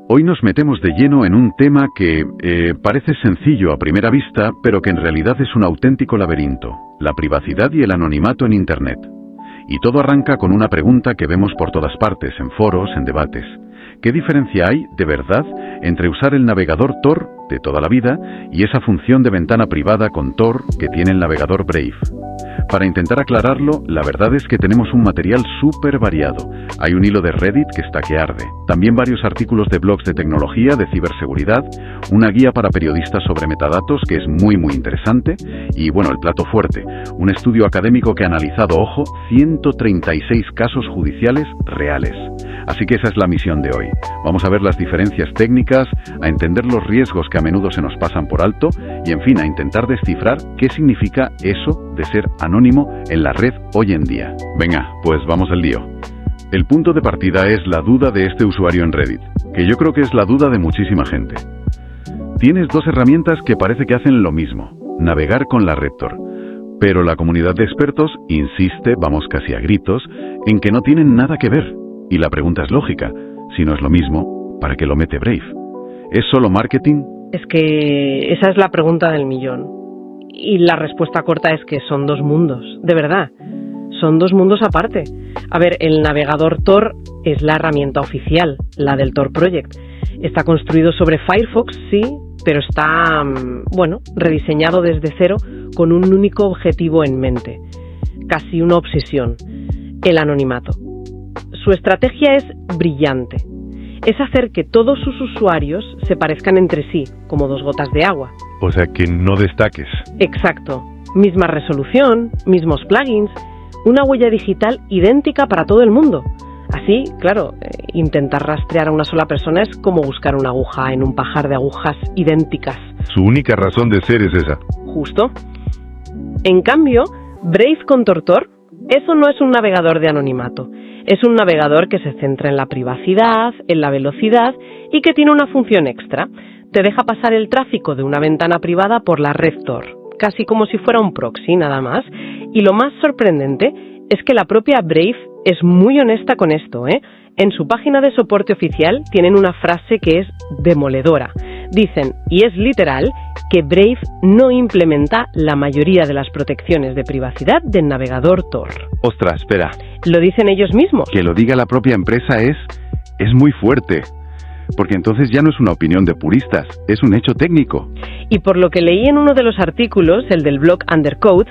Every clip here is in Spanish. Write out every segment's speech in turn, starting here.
Hoy nos metemos de lleno en un tema que parece sencillo a primera vista, pero que en realidad es un auténtico laberinto: la privacidad y el anonimato en Internet. Y todo arranca con una pregunta que vemos por todas partes, en foros, en debates. ¿Qué diferencia hay, de verdad, entre usar el navegador Tor de toda la vida y esa función de ventana privada con Tor que tiene el navegador Brave? Para intentar aclararlo, la verdad es que tenemos un material súper variado. Hay un hilo de Reddit que está que arde. También varios artículos de blogs de tecnología, de ciberseguridad, una guía para periodistas sobre metadatos que es muy interesante, y bueno, el plato fuerte, un estudio académico que ha analizado, ojo, 136 casos judiciales reales. Así que esa es la misión de hoy. Vamos a ver las diferencias técnicas, a entender los riesgos que a menudo se nos pasan por alto y, en fin, a intentar descifrar qué significa eso de ser anónimo en la red hoy en día. Venga, pues vamos al lío. El punto de partida es la duda de este usuario en Reddit, que yo creo que es la duda de muchísima gente. Tienes dos herramientas que parece que hacen lo mismo: navegar con la red Tor. Pero la comunidad de expertos insiste, vamos casi a gritos, en que no tienen nada que ver. Y la pregunta es lógica: si no es lo mismo, ¿para qué lo mete Brave? ¿Es solo marketing? Es que esa es la pregunta del millón. Y la respuesta corta es que son dos mundos, de verdad. Son dos mundos aparte. A ver, el navegador Tor es la herramienta oficial, la del Tor Project. Está construido sobre Firefox, sí, pero está, rediseñado desde cero con un único objetivo en mente. Casi una obsesión: el anonimato. Su estrategia es brillante. Es hacer que todos sus usuarios se parezcan entre sí, como dos gotas de agua. O sea, que no destaques. Exacto. Misma resolución, mismos plugins, una huella digital idéntica para todo el mundo. Así, claro, intentar rastrear a una sola persona es como buscar una aguja en un pajar de agujas idénticas. Su única razón de ser es esa. Justo. En cambio, Brave con Tor, eso no es un navegador de anonimato. Es un navegador que se centra en la privacidad, en la velocidad y que tiene una función extra. Te deja pasar el tráfico de una ventana privada por la red Tor, casi como si fuera un proxy, nada más. Y lo más sorprendente es que la propia Brave es muy honesta con esto, ¿eh? En su página de soporte oficial tienen una frase que es demoledora. Dicen, y es literal, que Brave no implementa la mayoría de las protecciones de privacidad del navegador Tor. Ostras, espera. Lo dicen ellos mismos. Que lo diga la propia empresa es muy fuerte. Porque entonces ya no es una opinión de puristas, es un hecho técnico. Y por lo que leí en uno de los artículos, el del blog Undercode,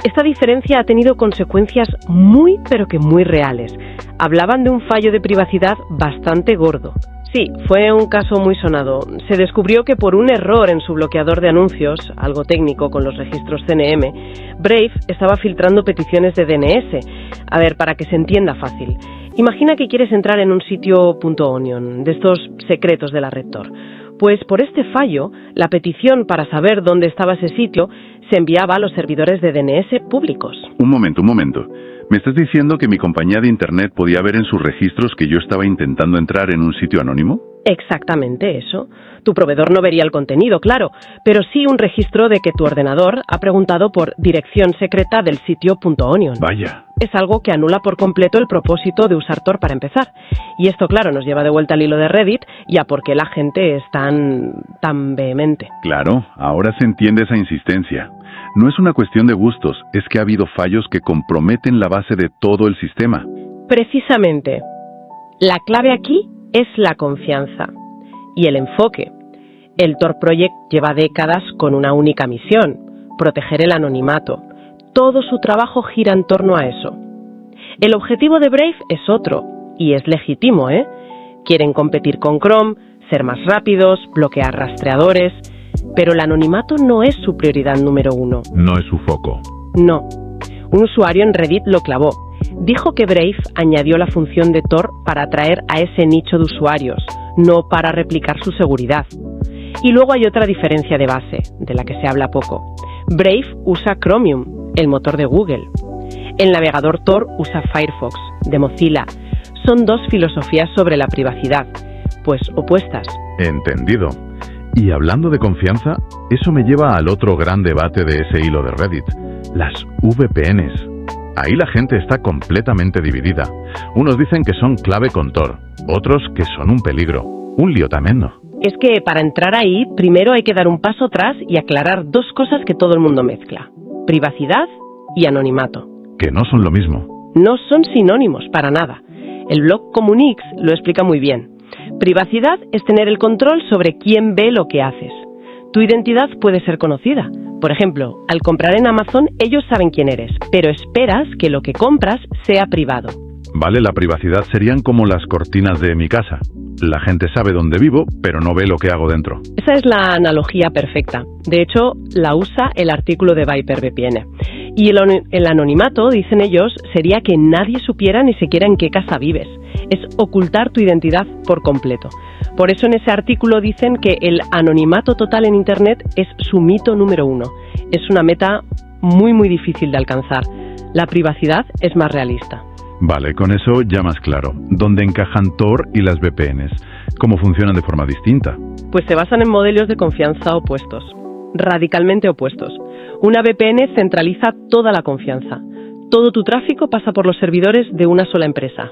esta diferencia ha tenido consecuencias muy, pero que muy reales. Hablaban de un fallo de privacidad bastante gordo. Sí, fue un caso muy sonado. Se descubrió que por un error en su bloqueador de anuncios, algo técnico con los registros CNM, Brave estaba filtrando peticiones de DNS. A ver, para que se entienda fácil. Imagina que quieres entrar en un sitio .onion, de estos secretos de la red Tor. Pues por este fallo, la petición para saber dónde estaba ese sitio se enviaba a los servidores de DNS públicos. Un momento. ¿Me estás diciendo que mi compañía de internet podía ver en sus registros que yo estaba intentando entrar en un sitio anónimo? Exactamente eso. Tu proveedor no vería el contenido, claro, pero sí un registro de que tu ordenador ha preguntado por dirección secreta del sitio .onion. Vaya. Es algo que anula por completo el propósito de usar Tor para empezar. Y esto, claro, nos lleva de vuelta al hilo de Reddit y a por qué la gente es tan vehemente. Claro, ahora se entiende esa insistencia. No es una cuestión de gustos, es que ha habido fallos que comprometen la base de todo el sistema. Precisamente. La clave aquí es la confianza y el enfoque. El Tor Project lleva décadas con una única misión: proteger el anonimato. Todo su trabajo gira en torno a eso. El objetivo de Brave es otro, y es legítimo, ¿eh? Quieren competir con Chrome, ser más rápidos, bloquear rastreadores, pero el anonimato no es su prioridad número uno. No es su foco. No. Un usuario en Reddit lo clavó. Dijo que Brave añadió la función de Tor para atraer a ese nicho de usuarios, no para replicar su seguridad. Y luego hay otra diferencia de base, de la que se habla poco. Brave usa Chromium, el motor de Google. El navegador Tor usa Firefox, de Mozilla. Son dos filosofías sobre la privacidad, pues opuestas. Entendido. Y hablando de confianza, eso me lleva al otro gran debate de ese hilo de Reddit, las VPNs. Ahí la gente está completamente dividida. Unos dicen que son clave con Tor, otros que son un peligro. Un lío tremendo. Es que para entrar ahí, primero hay que dar un paso atrás y aclarar dos cosas que todo el mundo mezcla: privacidad y anonimato. Que no son lo mismo. No son sinónimos para nada. El blog Comunix lo explica muy bien. Privacidad es tener el control sobre quién ve lo que haces. Tu identidad puede ser conocida. Por ejemplo, al comprar en Amazon, ellos saben quién eres, pero esperas que lo que compras sea privado. Vale, la privacidad serían como las cortinas de mi casa. La gente sabe dónde vivo, pero no ve lo que hago dentro. Esa es la analogía perfecta. De hecho, la usa el artículo de ViperVPN. Y el anonimato, dicen ellos, sería que nadie supiera ni siquiera en qué casa vives. Es ocultar tu identidad por completo. Por eso en ese artículo dicen que el anonimato total en Internet es su mito número 1. Es una meta muy difícil de alcanzar. La privacidad es más realista. Vale, con eso ya más claro. ¿Dónde encajan Tor y las VPNs? ¿Cómo funcionan de forma distinta? Pues se basan en modelos de confianza opuestos, radicalmente opuestos. Una VPN centraliza toda la confianza. Todo tu tráfico pasa por los servidores de una sola empresa.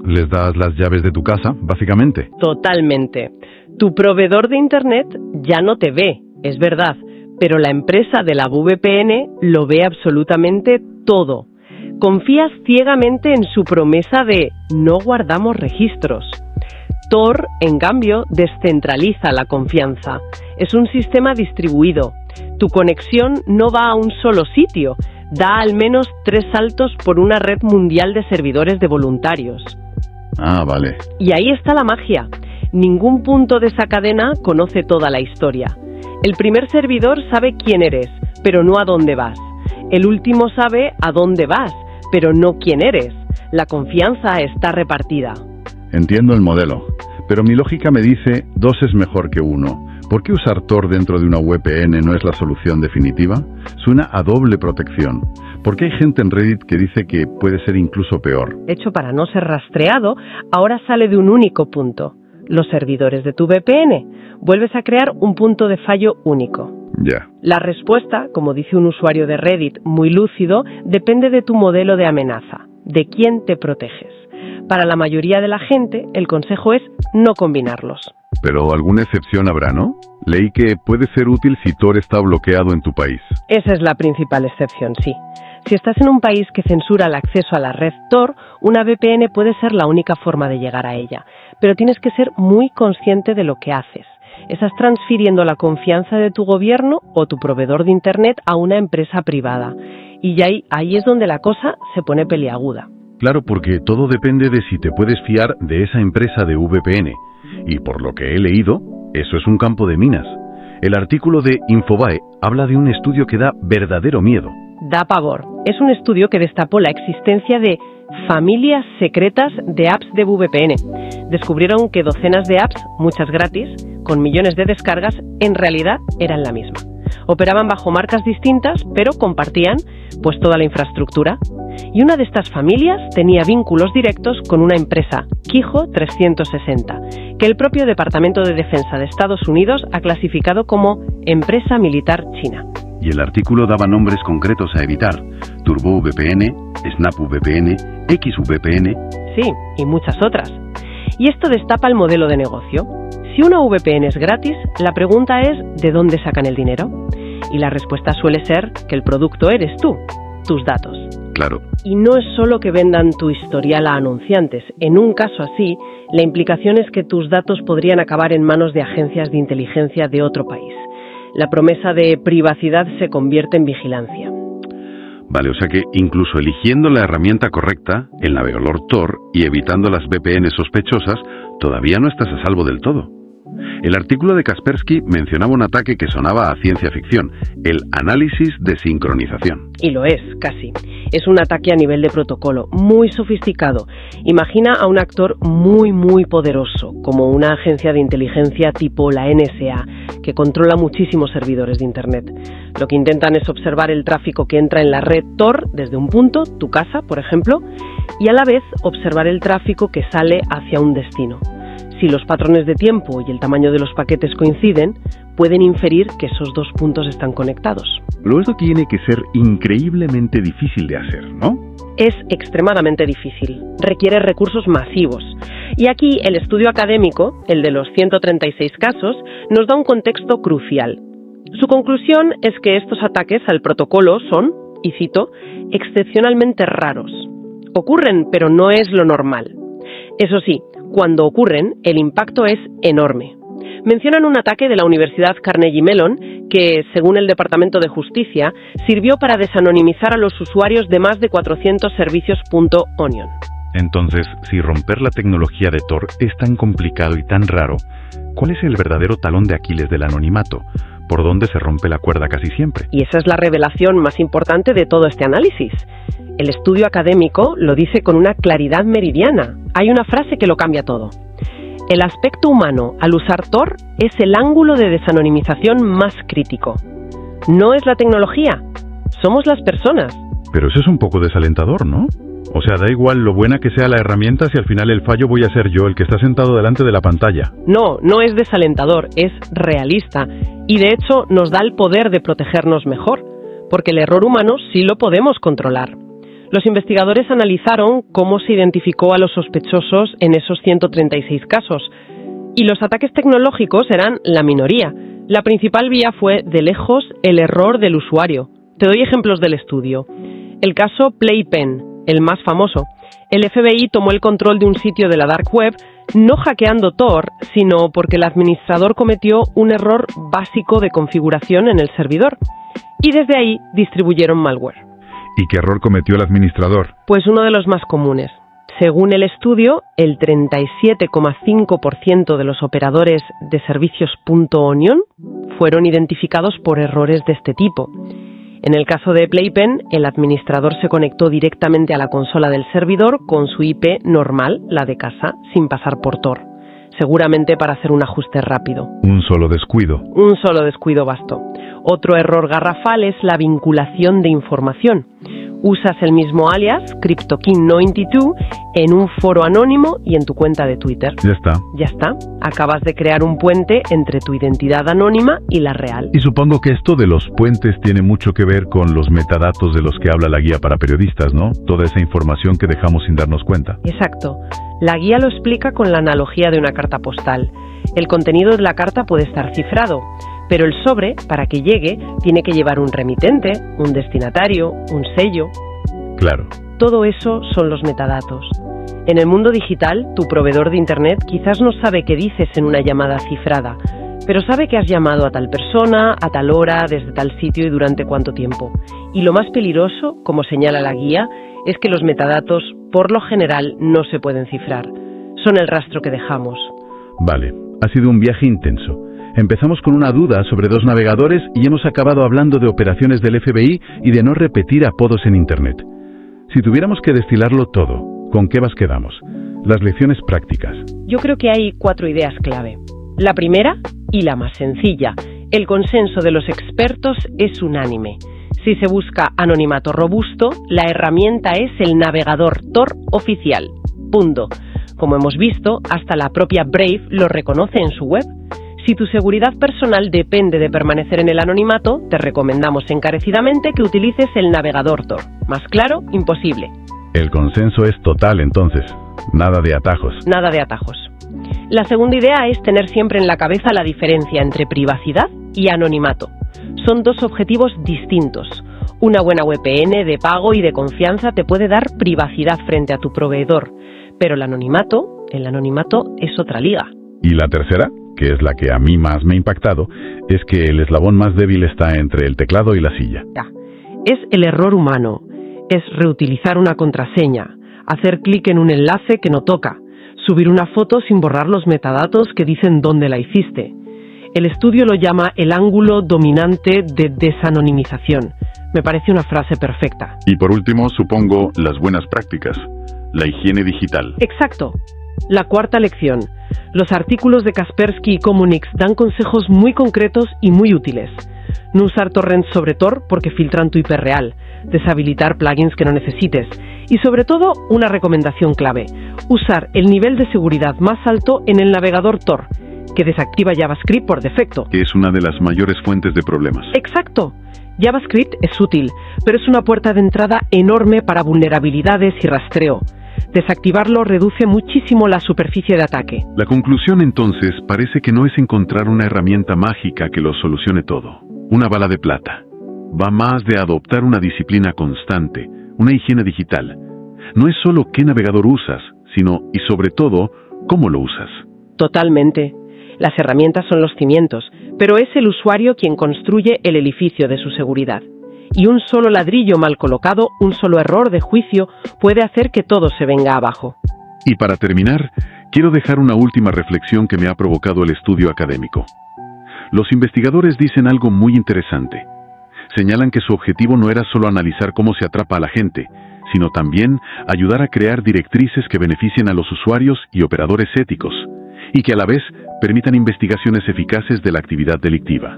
¿Les das las llaves de tu casa, básicamente? Totalmente. Tu proveedor de Internet ya no te ve, es verdad, pero la empresa de la VPN lo ve absolutamente todo. Confías ciegamente en su promesa de no guardamos registros. Tor, en cambio, descentraliza la confianza. Es un sistema distribuido. Tu conexión no va a un solo sitio, da al menos 3 saltos por una red mundial de servidores de voluntarios. Ah, vale. Y ahí está la magia. Ningún punto de esa cadena conoce toda la historia. El primer servidor sabe quién eres, pero no a dónde vas. El último sabe a dónde vas, pero no quién eres. La confianza está repartida. Entiendo el modelo, pero mi lógica me dice 2 es mejor que 1. ¿Por qué usar Tor dentro de una VPN no es la solución definitiva? Suena a doble protección. ¿Por qué hay gente en Reddit que dice que puede ser incluso peor? Hecho para no ser rastreado, ahora sale de un único punto: los servidores de tu VPN. Vuelves a crear un punto de fallo único. Ya. La respuesta, como dice un usuario de Reddit muy lúcido, depende de tu modelo de amenaza, de quién te proteges. Para la mayoría de la gente, el consejo es no combinarlos. Pero alguna excepción habrá, ¿no? Leí que puede ser útil si Tor está bloqueado en tu país. Esa es la principal excepción, sí. Si estás en un país que censura el acceso a la red Tor, una VPN puede ser la única forma de llegar a ella. Pero tienes que ser muy consciente de lo que haces. Estás transfiriendo la confianza de tu gobierno o tu proveedor de Internet a una empresa privada. Y ahí es donde la cosa se pone peliaguda. Claro, porque todo depende de si te puedes fiar de esa empresa de VPN. Y por lo que he leído, eso es un campo de minas. El artículo de Infobae habla de un estudio que da verdadero miedo. Da pavor. Es un estudio que destapó la existencia de familias secretas de apps de VPN. Descubrieron que docenas de apps, muchas gratis, con millones de descargas, en realidad eran la misma. Operaban bajo marcas distintas, pero compartían pues toda la infraestructura. Y una de estas familias tenía vínculos directos con una empresa, Qijo 360, que el propio Departamento de Defensa de Estados Unidos ha clasificado como empresa militar china. Y el artículo daba nombres concretos a evitar: TurboVPN, SnapVPN, XVPN... Sí, y muchas otras. Y esto destapa el modelo de negocio. Si una VPN es gratis, la pregunta es ¿de dónde sacan el dinero? Y la respuesta suele ser que el producto eres tú, tus datos. Claro. Y no es solo que vendan tu historial a anunciantes. En un caso así, la implicación es que tus datos podrían acabar en manos de agencias de inteligencia de otro país. La promesa de privacidad se convierte en vigilancia. Vale, o sea que incluso eligiendo la herramienta correcta, el navegador Tor, y evitando las VPN sospechosas, todavía no estás a salvo del todo. El artículo de Kaspersky mencionaba un ataque que sonaba a ciencia ficción: el análisis de sincronización. Y lo es, casi. Es un ataque a nivel de protocolo, muy sofisticado. Imagina a un actor muy poderoso, como una agencia de inteligencia tipo la NSA, que controla muchísimos servidores de Internet. Lo que intentan es observar el tráfico que entra en la red Tor desde un punto, tu casa, por ejemplo, y a la vez observar el tráfico que sale hacia un destino. Si los patrones de tiempo y el tamaño de los paquetes coinciden, pueden inferir que esos dos puntos están conectados. Pero esto tiene que ser increíblemente difícil de hacer, ¿no? Es extremadamente difícil. Requiere recursos masivos. Y aquí el estudio académico, el de los 136 casos, nos da un contexto crucial. Su conclusión es que estos ataques al protocolo son, y cito, excepcionalmente raros. Ocurren, pero no es lo normal. Eso sí, cuando ocurren, el impacto es enorme. Mencionan un ataque de la Universidad Carnegie Mellon que, según el Departamento de Justicia, sirvió para desanonimizar a los usuarios de más de 400 servicios .onion. Entonces, si romper la tecnología de Tor es tan complicado y tan raro, ¿cuál es el verdadero talón de Aquiles del anonimato? ¿Por dónde se rompe la cuerda casi siempre? Y esa es la revelación más importante de todo este análisis. El estudio académico lo dice con una claridad meridiana. Hay una frase que lo cambia todo. El aspecto humano al usar Tor es el ángulo de desanonimización más crítico. No es la tecnología, somos las personas. Pero eso es un poco desalentador, ¿no? O sea, da igual lo buena que sea la herramienta si al final el fallo voy a ser yo, el que está sentado delante de la pantalla. No, no es desalentador, es realista. Y de hecho nos da el poder de protegernos mejor, porque el error humano sí lo podemos controlar. Los investigadores analizaron cómo se identificó a los sospechosos en esos 136 casos. Y los ataques tecnológicos eran la minoría. La principal vía fue, de lejos, el error del usuario. Te doy ejemplos del estudio. El caso Playpen, el más famoso. El FBI tomó el control de un sitio de la Dark Web, no hackeando Tor, sino porque el administrador cometió un error básico de configuración en el servidor. Y desde ahí distribuyeron malware. ¿Y qué error cometió el administrador? Pues uno de los más comunes. Según el estudio, el 37,5% de los operadores de servicios .onion fueron identificados por errores de este tipo. En el caso de Playpen, el administrador se conectó directamente a la consola del servidor con su IP normal, la de casa, sin pasar por Tor, seguramente para hacer un ajuste rápido. Un solo descuido. Un solo descuido bastó. Otro error garrafal es la vinculación de información. Usas el mismo alias, CryptoKing92, en un foro anónimo y en tu cuenta de Twitter. Ya está. Ya está. Acabas de crear un puente entre tu identidad anónima y la real. Y supongo que esto de los puentes tiene mucho que ver con los metadatos de los que habla la guía para periodistas, ¿no? Toda esa información que dejamos sin darnos cuenta. Exacto. La guía lo explica con la analogía de una carta postal. El contenido de la carta puede estar cifrado, pero el sobre, para que llegue, tiene que llevar un remitente, un destinatario, un sello. Claro. Todo eso son los metadatos. En el mundo digital, tu proveedor de Internet quizás no sabe qué dices en una llamada cifrada, pero sabe que has llamado a tal persona, a tal hora, desde tal sitio y durante cuánto tiempo. Y lo más peligroso, como señala la guía, es que los metadatos, por lo general, no se pueden cifrar. Son el rastro que dejamos. Vale, ha sido un viaje intenso. Empezamos con una duda sobre dos navegadores y hemos acabado hablando de operaciones del FBI y de no repetir apodos en Internet. Si tuviéramos que destilarlo todo, ¿con qué vas quedamos? Las lecciones prácticas. Yo creo que hay 4 ideas clave. La primera, y la más sencilla, el consenso de los expertos es unánime. Si se busca anonimato robusto, la herramienta es el navegador Tor oficial. Punto. Como hemos visto, hasta la propia Brave lo reconoce en su web. Si tu seguridad personal depende de permanecer en el anonimato, te recomendamos encarecidamente que utilices el navegador Tor. Más claro, imposible. El consenso es total, entonces. Nada de atajos. Nada de atajos. La segunda idea es tener siempre en la cabeza la diferencia entre privacidad y anonimato. Son dos objetivos distintos. Una buena VPN de pago y de confianza te puede dar privacidad frente a tu proveedor, pero el anonimato es otra liga. Y la tercera, que es la que a mí más me ha impactado, es que el eslabón más débil está entre el teclado y la silla. Es el error humano, es reutilizar una contraseña, hacer clic en un enlace que no toca, subir una foto sin borrar los metadatos que dicen dónde la hiciste. El estudio lo llama el ángulo dominante de desanonimización. Me parece una frase perfecta. Y por último, supongo, las buenas prácticas, la higiene digital. Exacto. La cuarta lección. Los artículos de Kaspersky y Comunix dan consejos muy concretos y muy útiles. No usar torrents sobre Tor porque filtran tu IP real, deshabilitar plugins que no necesites y sobre todo una recomendación clave, usar el nivel de seguridad más alto en el navegador Tor, que desactiva JavaScript por defecto. Que es una de las mayores fuentes de problemas. Exacto. JavaScript es útil, pero es una puerta de entrada enorme para vulnerabilidades y rastreo. Desactivarlo reduce muchísimo la superficie de ataque. La conclusión entonces parece que no es encontrar una herramienta mágica que lo solucione todo, una bala de plata. Va más de adoptar una disciplina constante, una higiene digital. No es solo qué navegador usas, sino, y sobre todo, cómo lo usas. Totalmente. Las herramientas son los cimientos, pero es el usuario quien construye el edificio de su seguridad. Y un solo ladrillo mal colocado, un solo error de juicio, puede hacer que todo se venga abajo. Y para terminar, quiero dejar una última reflexión que me ha provocado el estudio académico. Los investigadores dicen algo muy interesante. Señalan que su objetivo no era solo analizar cómo se atrapa a la gente, sino también ayudar a crear directrices que beneficien a los usuarios y operadores éticos, y que a la vez permitan investigaciones eficaces de la actividad delictiva.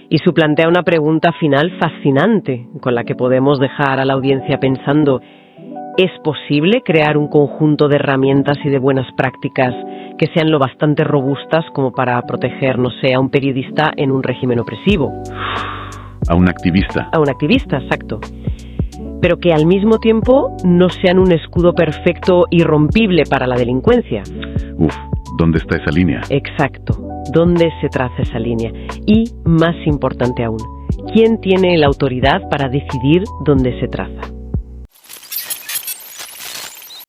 Y su plantea una pregunta final fascinante, con la que podemos dejar a la audiencia pensando: ¿es posible crear un conjunto de herramientas y de buenas prácticas que sean lo bastante robustas como para proteger, no sé, a un periodista en un régimen opresivo? A un activista. A un activista, exacto. Pero que al mismo tiempo no sean un escudo perfecto irrompible para la delincuencia. ¿Dónde está esa línea? Exacto. ¿Dónde se traza esa línea? Y, más importante aún, ¿quién tiene la autoridad para decidir dónde se traza?